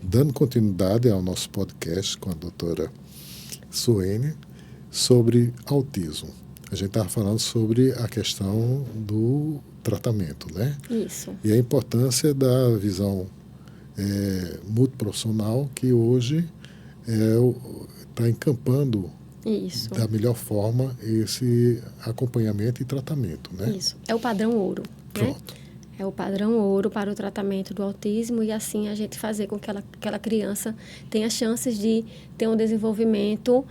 dando continuidade ao nosso podcast com a doutora Suene sobre autismo. A gente estava falando sobre a questão do tratamento, né? Isso. E a importância da visão multiprofissional que hoje está encampando Isso. da melhor forma esse acompanhamento e tratamento, né? Isso. É o padrão ouro. Pronto. Né? É o padrão ouro para o tratamento do autismo e assim a gente fazer com que aquela criança tenha chances de ter um desenvolvimento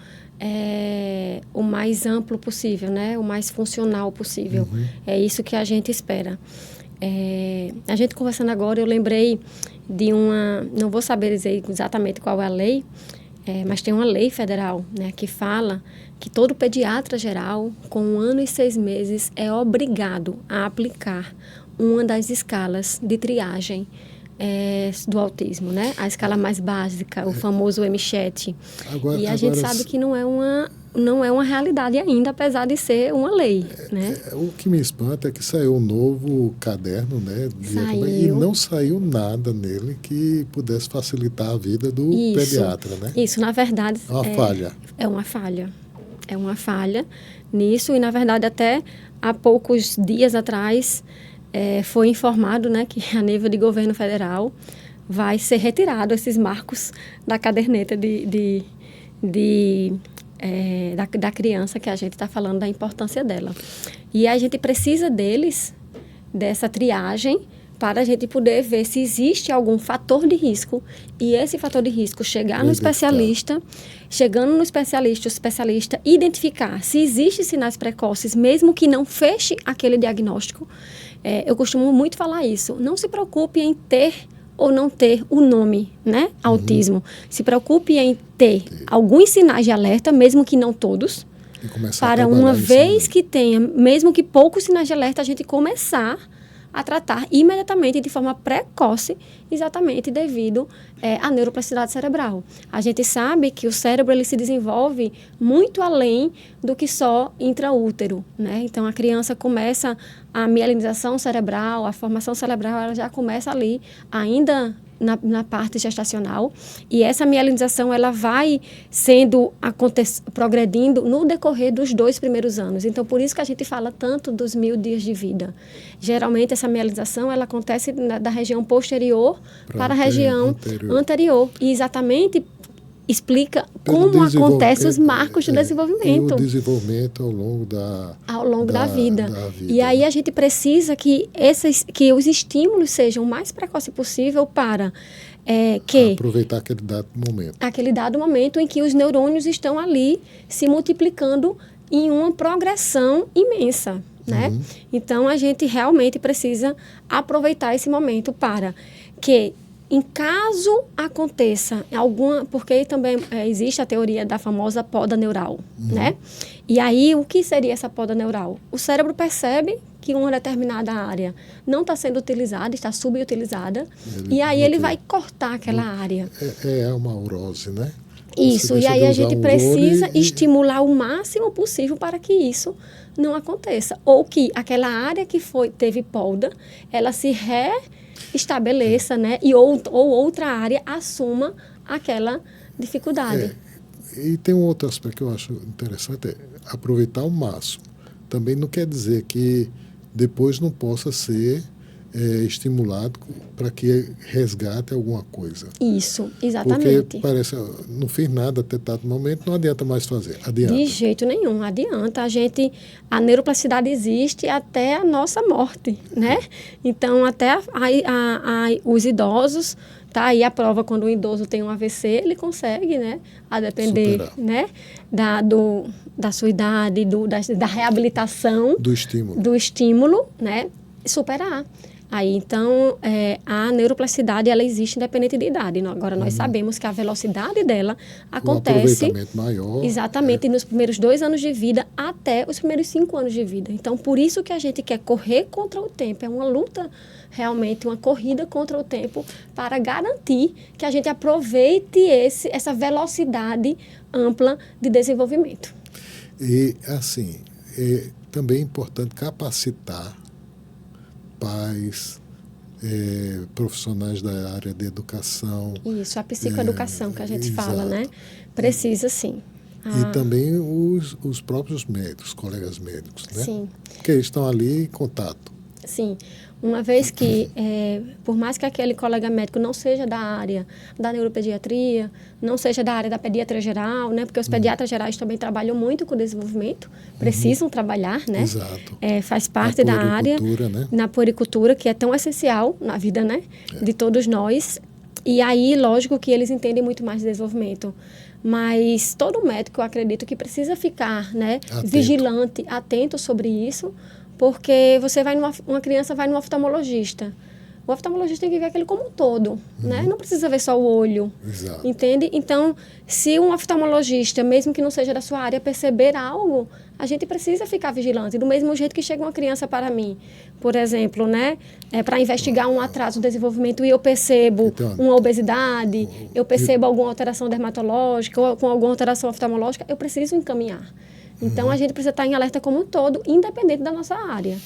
o mais amplo possível, né? O mais funcional possível. Uhum. É isso que a gente espera. A gente conversando agora, eu lembrei de não vou saber dizer exatamente qual é a lei, mas tem uma lei federal, né, que fala que todo pediatra geral, com 1 ano e 6 meses, é obrigado a aplicar uma das escalas de triagem do autismo, né? A escala mais básica, o famoso M7. E a gente sabe que não é uma realidade ainda, apesar de ser uma lei, né? O que me espanta é que saiu um novo caderno, né? E não saiu nada nele que pudesse facilitar a vida do pediatra, né? Isso, na verdade... É uma falha. É uma falha. É uma falha nisso e, na verdade, até há poucos dias atrás... foi informado, né, que a nível de governo federal vai ser retirado esses marcos da caderneta da criança, que a gente está falando da importância dela. E a gente precisa dessa triagem, para a gente poder ver se existe algum fator de risco e esse fator de risco chegando no especialista, o especialista identificar se existe sinais precoces, mesmo que não feche aquele diagnóstico. Eu costumo muito falar isso. Não se preocupe em ter ou não ter o nome, né? Autismo. Se preocupe em ter alguns sinais de alerta, mesmo que não todos, para uma vez que tenha, mesmo que poucos sinais de alerta, a gente começar a tratar imediatamente, de forma precoce, exatamente devido à neuroplasticidade cerebral. A gente sabe que o cérebro ele se desenvolve muito além do que só intraútero, né? Então, a criança começa a mielinização cerebral, a formação cerebral, ela já começa ali, ainda na parte gestacional, e essa mielinização ela vai progredindo no decorrer dos 2 primeiros anos. Então, por isso que a gente fala tanto dos 1000 dias de vida. Geralmente, essa mielinização ela acontece da região posterior para a região anterior. E exatamente explica como acontecem os marcos de desenvolvimento. E o desenvolvimento ao longo da vida. E aí a gente precisa que os estímulos sejam o mais precoce possível para aproveitar aquele dado momento. Aquele dado momento em que os neurônios estão ali se multiplicando em uma progressão imensa, né? Uhum. Então, a gente realmente precisa aproveitar esse momento para que, em caso aconteça porque também existe a teoria da famosa poda neural, né? E aí, o que seria essa poda neural? O cérebro percebe que uma determinada área não está sendo utilizada, está subutilizada, e aí ele vai cortar aquela área. É uma urose, né? Isso, e aí a gente precisa estimular o máximo possível para que isso não aconteça. Ou que aquela área que teve poda, ela se estabeleça, né? Ou outra área assuma aquela dificuldade. E tem um outro aspecto que eu acho interessante, aproveitar o máximo. Também não quer dizer que depois não possa ser estimulado para que resgate alguma coisa. Isso, exatamente. Porque parece, não fiz nada até dado momento, não adianta mais fazer. Adianta. De jeito nenhum, adianta. A neuroplasticidade existe até a nossa morte, né? Então, até os idosos, tá aí a prova, quando o idoso tem um AVC, ele consegue, né? A depender, superar, né? Da sua idade, da reabilitação. Do estímulo, né? Superar. Aí, então, a neuroplasticidade, ela existe independente de idade. Agora, nós sabemos que a velocidade dela acontece... Um aproveitamento maior. Exatamente, nos primeiros 2 anos de vida até os primeiros 5 anos de vida. Então, por isso que a gente quer correr contra o tempo. É uma luta, realmente, uma corrida contra o tempo para garantir que a gente aproveite essa velocidade ampla de desenvolvimento. E, assim, também é importante capacitar pais, profissionais da área de educação. Isso, a psicoeducação que a gente fala, exato. né? Precisa sim. E também os próprios médicos, colegas médicos, né? Sim. Porque eles estão ali em contato. Sim. Uma vez que, por mais que aquele colega médico não seja da área da neuropediatria, não seja da área da pediatria geral, né? Porque os pediatras gerais também trabalham muito com o desenvolvimento, precisam trabalhar, né? Exato. Faz parte da área, né? na puericultura, que é tão essencial na vida, né? De todos nós. E aí, lógico que eles entendem muito mais de desenvolvimento. Mas todo médico, eu acredito que precisa ficar, né? Vigilante, atento sobre isso, porque você vai uma criança vai no oftalmologista. O oftalmologista tem que ver aquele como um todo, né? Não precisa ver só o olho, exato. Entende? Então, se um oftalmologista, mesmo que não seja da sua área, perceber algo, a gente precisa ficar vigilante. Do mesmo jeito que chega uma criança para mim, por exemplo, né? Para investigar um atraso no desenvolvimento e eu percebo então, uma obesidade, eu percebo alguma alteração dermatológica ou com alguma alteração oftalmológica, eu preciso encaminhar. Então, a gente precisa estar em alerta como um todo, independente da nossa área.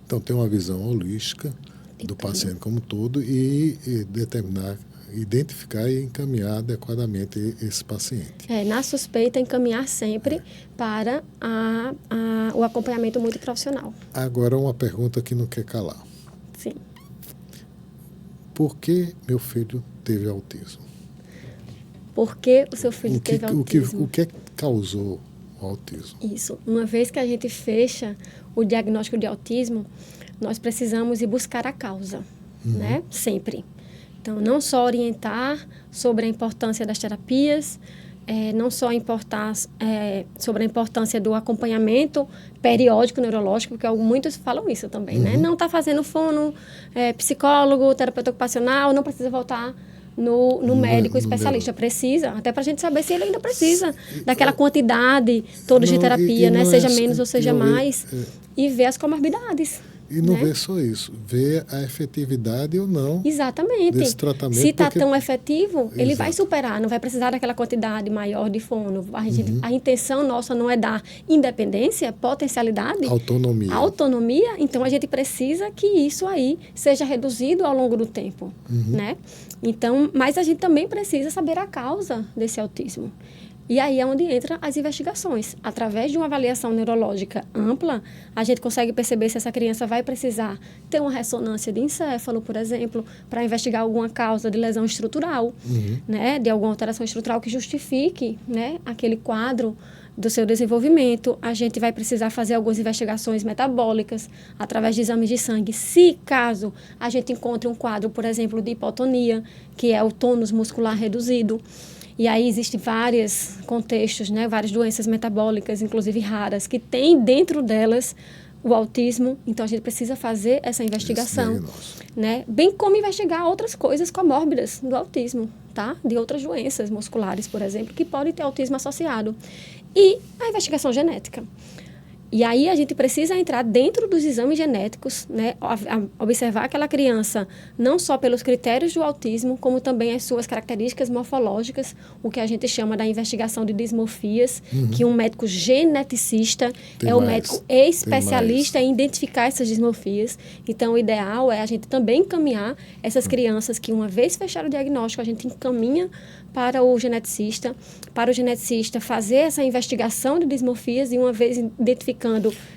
Então, tem uma visão holística do paciente como um todo e identificar e encaminhar adequadamente esse paciente. Na suspeita, encaminhar sempre para o acompanhamento multiprofissional. Agora, uma pergunta que não quer calar. Sim. Por que meu filho teve autismo? Por que o seu filho teve autismo? O que causou o autismo? Isso. Uma vez que a gente fecha o diagnóstico de autismo, nós precisamos ir buscar a causa, né? Sempre. Então, não só orientar sobre a importância das terapias, não só sobre a importância do acompanhamento periódico neurológico, porque muitos falam isso também, né? Não está fazendo fono, psicólogo, terapeuta ocupacional, não precisa voltar no médico especialista. Precisa, até para a gente saber se ele ainda precisa daquela quantidade toda de terapia, né? Seja menos ou seja mais, e ver as comorbidades. E não vê só isso, vê a efetividade ou não desse tratamento. Se está tão efetivo, ele vai superar, não vai precisar daquela quantidade maior de fono. A intenção nossa não é dar independência, potencialidade, autonomia. Então, a gente precisa que isso aí seja reduzido ao longo do tempo, né? Então, mas a gente também precisa saber a causa desse autismo. E aí é onde entram as investigações. Através de uma avaliação neurológica ampla, a gente consegue perceber se essa criança vai precisar ter uma ressonância de encéfalo, por exemplo, para investigar alguma causa de lesão estrutural, né, de alguma alteração estrutural que justifique, né, aquele quadro do seu desenvolvimento. A gente vai precisar fazer algumas investigações metabólicas através de exames de sangue. Se caso a gente encontre um quadro, por exemplo, de hipotonia, que é o tônus muscular reduzido. E aí existem vários contextos, né, várias doenças metabólicas, inclusive raras, que têm dentro delas o autismo. Então, a gente precisa fazer essa investigação, né? Bem como investigar outras coisas comórbidas do autismo, tá? De outras doenças musculares, por exemplo, que podem ter autismo associado. E a investigação genética. E aí a gente precisa entrar dentro dos exames genéticos, né, observar aquela criança não só pelos critérios do autismo, como também as suas características morfológicas, o que a gente chama da investigação de dismorfias, que um médico geneticista o médico especialista em identificar essas dismorfias. Então, o ideal é a gente também encaminhar essas crianças que, uma vez fechado o diagnóstico, a gente encaminha para o geneticista fazer essa investigação de dismorfias e, uma vez identificando,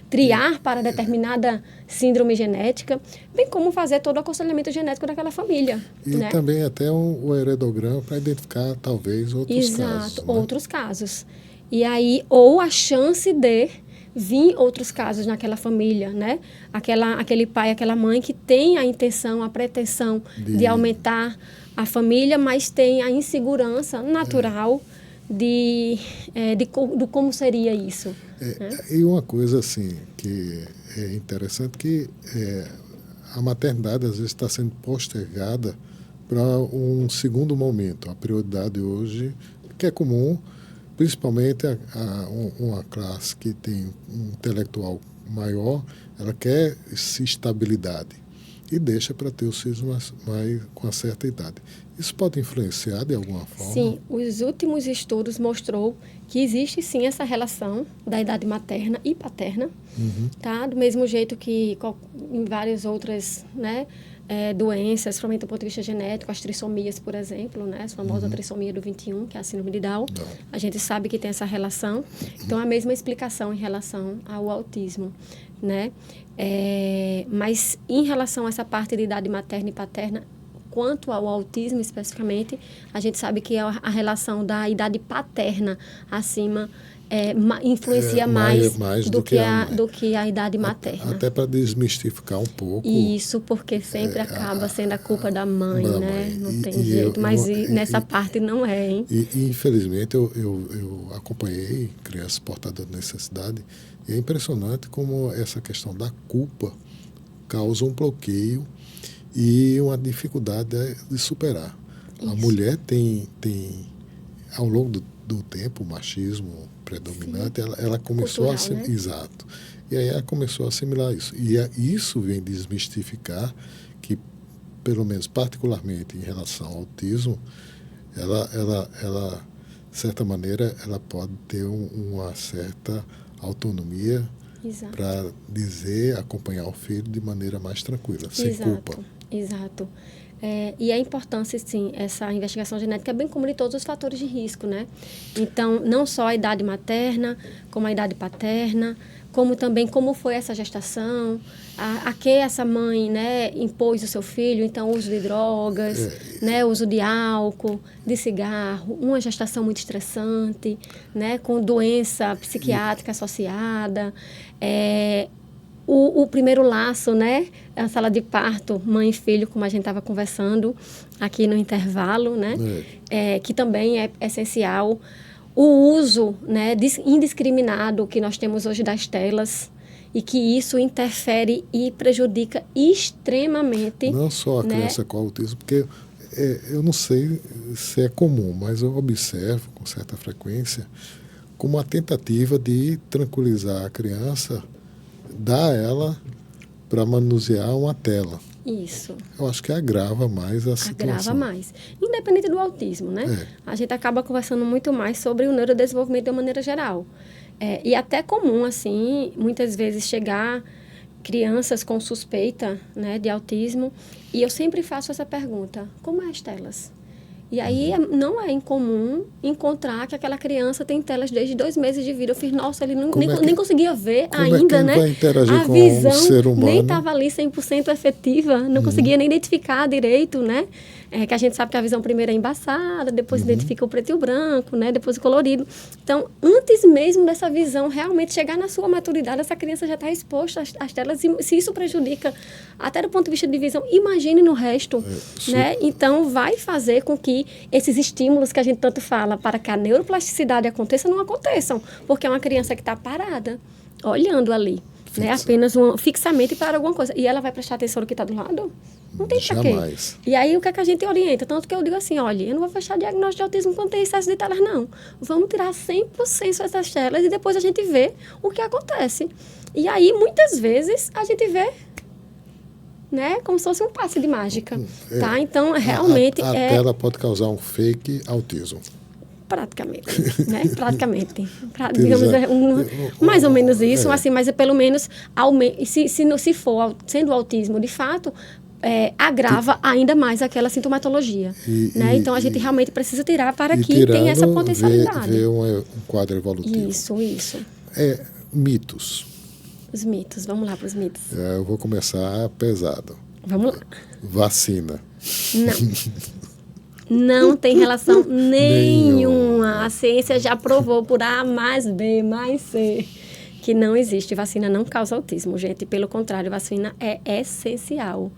triar para determinada síndrome genética, bem como fazer todo o aconselhamento genético daquela família. E também até o heredograma para identificar, talvez, outros casos. Exato, outros casos. E aí, ou a chance de vir outros casos naquela família, né? Aquele pai, aquela mãe que tem a intenção, a pretensão de aumentar a família, mas tem a insegurança natural de como seria isso. Né? E uma coisa assim que é interessante, que a maternidade às vezes está sendo postergada para um segundo momento. A prioridade hoje, que é comum, principalmente uma classe que tem um intelectual maior, ela quer estabilidade e deixa para ter os filhos mais com uma certa idade. Isso pode influenciar de alguma forma? Sim, os últimos estudos mostrou que existe sim essa relação da idade materna e paterna, tá? Do mesmo jeito que em várias outras, né, doenças, principalmente do ponto de vista genético, as trissomias, por exemplo, né? A famosa trissomia do 21, que é a síndrome de Down. Não. A gente sabe que tem essa relação. Então, a mesma explicação em relação ao autismo, né? Mas, em relação a essa parte de idade materna e paterna, quanto ao autismo especificamente, a gente sabe que a relação da idade paterna acima influencia mais do que a idade materna. Até para desmistificar um pouco. Isso, porque sempre acaba sendo a culpa da mãe, né? Não tem jeito. Mas nessa parte não é, hein? E infelizmente, eu acompanhei crianças portadoras de necessidade e é impressionante como essa questão da culpa causa um bloqueio e uma dificuldade de superar. Isso. A mulher tem ao longo do tempo, o machismo predominante, ela começou cultural, né? Exato. E aí ela começou a assimilar isso. E isso vem desmistificar que, pelo menos particularmente em relação ao autismo, ela de certa maneira, ela pode ter uma certa autonomia para acompanhar o filho de maneira mais tranquila, sem culpa. Exato. E a importância, sim, essa investigação genética é bem como de todos os fatores de risco, né? Então, não só a idade materna, como a idade paterna, como também como foi essa gestação, a que essa mãe, né, impôs o seu filho, então, uso de drogas, né, uso de álcool, de cigarro, uma gestação muito estressante, né, com doença psiquiátrica associada, o primeiro laço, né? A sala de parto, mãe e filho, como a gente estava conversando aqui no intervalo, né? Que também é essencial. O uso, né, indiscriminado que nós temos hoje das telas e que isso interfere e prejudica extremamente. Não só a criança com autismo, porque eu não sei se é comum, mas eu observo com certa frequência como uma tentativa de tranquilizar a criança, dá ela para manusear uma tela. Isso. Eu acho que agrava mais a situação. Agrava mais. Independente do autismo, né? A gente acaba conversando muito mais sobre o neurodesenvolvimento de uma maneira geral. E até comum, assim, muitas vezes chegar crianças com suspeita, né, de autismo, e eu sempre faço essa pergunta: como é as telas? E aí não é incomum encontrar que aquela criança tem telas desde 2 meses de vida. Eu fiz, nossa, ele nem conseguia ver ainda, né? Vai interagir a com visão um ser humano? Nem estava ali 100% efetiva, não conseguia nem identificar direito, né? Que a gente sabe que a visão primeiro é embaçada, depois identifica o preto e o branco, né? Depois o colorido. Então, antes mesmo dessa visão realmente chegar na sua maturidade, essa criança já está exposta às telas. E se isso prejudica, até do ponto de vista de visão, imagine no resto, né? Então, vai fazer com que esses estímulos que a gente tanto fala para que a neuroplasticidade aconteça, não aconteçam. Porque é uma criança que está parada, olhando ali. Né, apenas fixamente para alguma coisa. E ela vai prestar atenção no que está do lado? Não tem pra quê. E aí, o que é que a gente orienta? Tanto que eu digo assim, olha, eu não vou fechar diagnóstico de autismo quando tem excesso de telas, não. Vamos tirar 100% essas telas e depois a gente vê o que acontece. E aí, muitas vezes, a gente vê, né, como se fosse um passe de mágica. Tá? Então, realmente a tela pode causar um fake autismo. Praticamente, né? Praticamente. Digamos, mais ou menos isso, assim, mas pelo menos, se for sendo autismo de fato, agrava ainda mais aquela sintomatologia. Né? Então, a gente realmente precisa tirar para que tenha essa potencialidade. Ver um quadro evolutivo. Isso. Mitos. Os mitos, vamos lá para os mitos. Eu vou começar pesado. Vamos lá. Vacina. Não tem relação nenhuma. A ciência já provou por A mais B mais C que não existe. Vacina não causa autismo, gente. Pelo contrário, vacina é essencial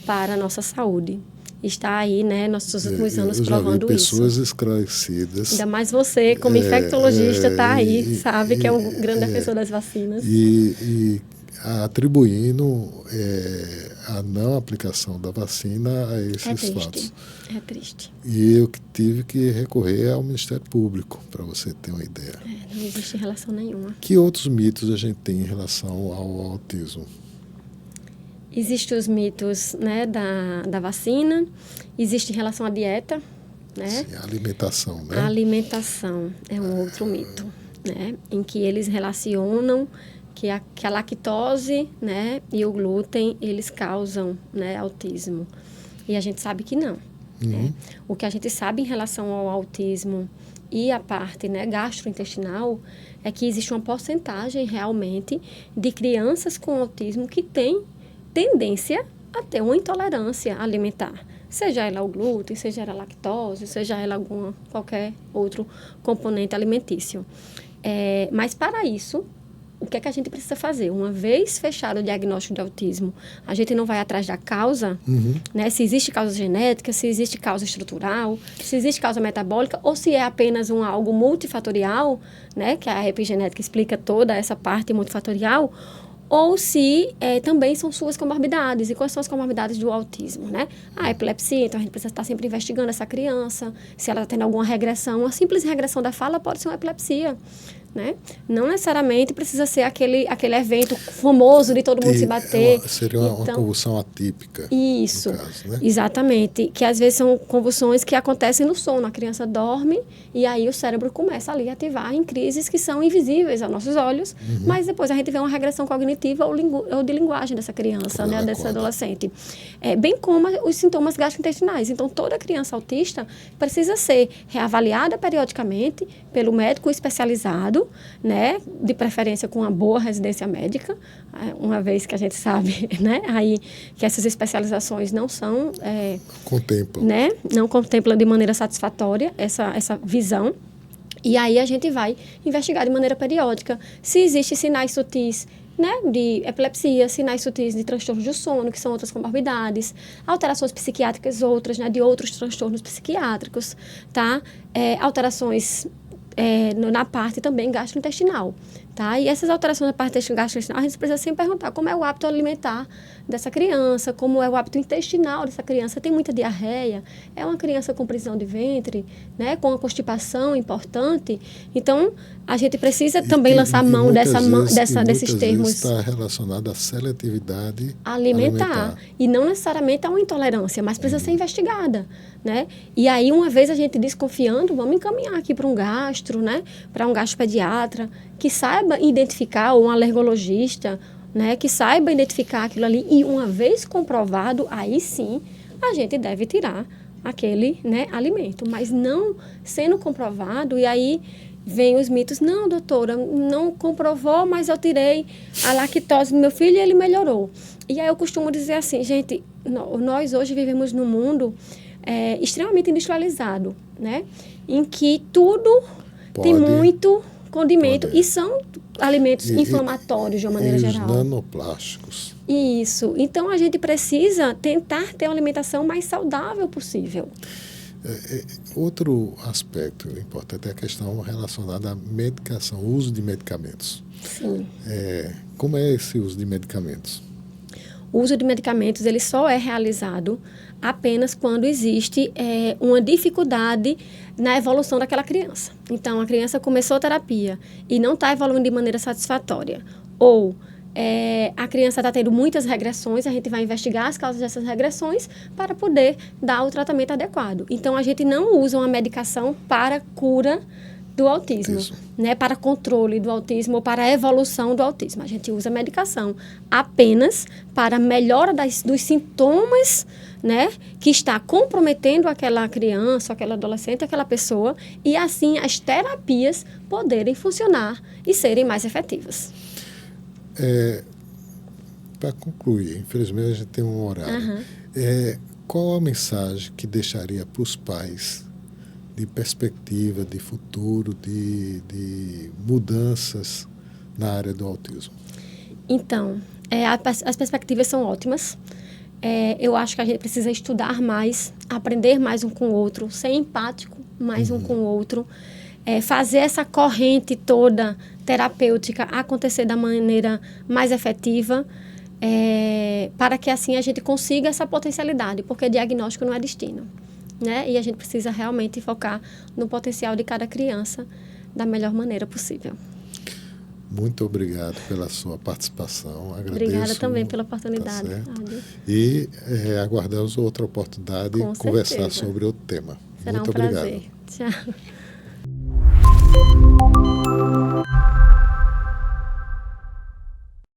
para a nossa saúde. Está aí, né, nossos últimos anos provando isso. Pessoas esclarecidas. Ainda mais você, como infectologista, está aí, sabe que é um grande defensor das vacinas. E atribuindo a não aplicação da vacina a esses fatos. É triste. E eu tive que recorrer ao Ministério Público, para você ter uma ideia. Não existe relação nenhuma. Que outros mitos a gente tem em relação ao autismo? Existem os mitos, né, da vacina, existe em relação à dieta, né? Sim, a alimentação, né? A alimentação é um outro mito, né? Em que eles relacionam que a lactose, né, e o glúten, eles causam, né, autismo. E a gente sabe que não. Né? O que a gente sabe em relação ao autismo e a parte, né, gastrointestinal é que existe uma porcentagem realmente de crianças com autismo que têm tendência a ter uma intolerância alimentar. Seja ela o glúten, seja ela a lactose, seja ela qualquer outro componente alimentício. Mas para isso, o que é que a gente precisa fazer? Uma vez fechado o diagnóstico de autismo, a gente não vai atrás da causa, né? Se existe causa genética, se existe causa estrutural, se existe causa metabólica, ou se é apenas algo multifatorial, né? Que a epigenética explica toda essa parte multifatorial, ou se também são suas comorbidades. E quais são as comorbidades do autismo, né? A epilepsia, então a gente precisa estar sempre investigando essa criança, se ela está tendo alguma regressão. Uma simples regressão da fala pode ser uma epilepsia. Né? Não necessariamente precisa ser aquele evento famoso de todo mundo se bater. Seria uma convulsão atípica. Isso, no caso, né? Exatamente. Que às vezes são convulsões que acontecem no sono. A criança dorme e aí o cérebro começa ali a ativar em crises que são invisíveis aos nossos olhos, mas depois a gente vê uma regressão cognitiva ou de linguagem dessa criança, né? Desse adolescente. Bem como os sintomas gastrointestinais. Então, toda criança autista precisa ser reavaliada periodicamente pelo médico especializado, né, de preferência com uma boa residência médica, uma vez que a gente sabe, né, aí que essas especializações não são contemplam, né, não contemplam de maneira satisfatória essa visão. E aí a gente vai investigar de maneira periódica se existem sinais sutis, né, de epilepsia, sinais sutis de transtornos do sono, que são outras comorbidades, alterações psiquiátricas outras, né, de outros transtornos psiquiátricos, tá? Alterações na parte também gastrointestinal, tá? E essas alterações na parte gastrointestinal, a gente precisa sempre perguntar como é o hábito alimentar dessa criança, como é o hábito intestinal dessa criança. Tem muita diarreia? É uma criança com prisão de ventre, né? Com uma constipação importante? Então, a gente precisa também lançar mão desses termos. Está relacionado à seletividade alimentar. E não necessariamente a uma intolerância, mas precisa ser investigada, né? E aí, uma vez a gente desconfiando, vamos encaminhar aqui para um gastro, né? Para um gastropediatra, que saiba identificar, ou um alergologista, né? Que saiba identificar aquilo ali. E uma vez comprovado, aí sim, a gente deve tirar aquele, né, alimento. Mas não sendo comprovado, e aí vem os mitos. Não, doutora, não comprovou, mas eu tirei a lactose do meu filho e ele melhorou. E aí eu costumo dizer assim, gente, nós hoje vivemos num mundo extremamente industrializado, né? Em que tudo tem muito condimento e são alimentos inflamatórios de uma maneira geral. Os nanoplásticos. Isso. Então, a gente precisa tentar ter uma alimentação mais saudável possível. Outro aspecto importante é a questão relacionada à medicação, o uso de medicamentos. Sim. Como é esse uso de medicamentos? O uso de medicamentos ele só é realizado apenas quando existe uma dificuldade na evolução daquela criança. Então, a criança começou a terapia e não está evoluindo de maneira satisfatória. Ou a criança está tendo muitas regressões, a gente vai investigar as causas dessas regressões para poder dar o tratamento adequado. Então, a gente não usa uma medicação para cura do autismo, né, para controle do autismo ou para a evolução do autismo. A gente usa medicação apenas para a melhora dos sintomas, né, que está comprometendo aquela criança, aquele adolescente, aquela pessoa, e assim as terapias poderem funcionar e serem mais efetivas. Para concluir, infelizmente a gente tem um horário. Qual a mensagem que deixaria para os pais de perspectiva, de futuro, de mudanças na área do autismo? Então, as perspectivas são ótimas. Eu acho que a gente precisa estudar mais, aprender mais um com o outro, ser empático mais um com o outro, fazer essa corrente toda terapêutica acontecer da maneira mais efetiva, para que assim a gente consiga essa potencialidade, porque diagnóstico não é destino. Né? E a gente precisa realmente focar no potencial de cada criança da melhor maneira possível. Muito obrigado pela sua participação. Agradeço. Obrigada também pela oportunidade. E aguardamos outra oportunidade de conversar sobre outro tema. Será muito um obrigado. prazer. Tchau.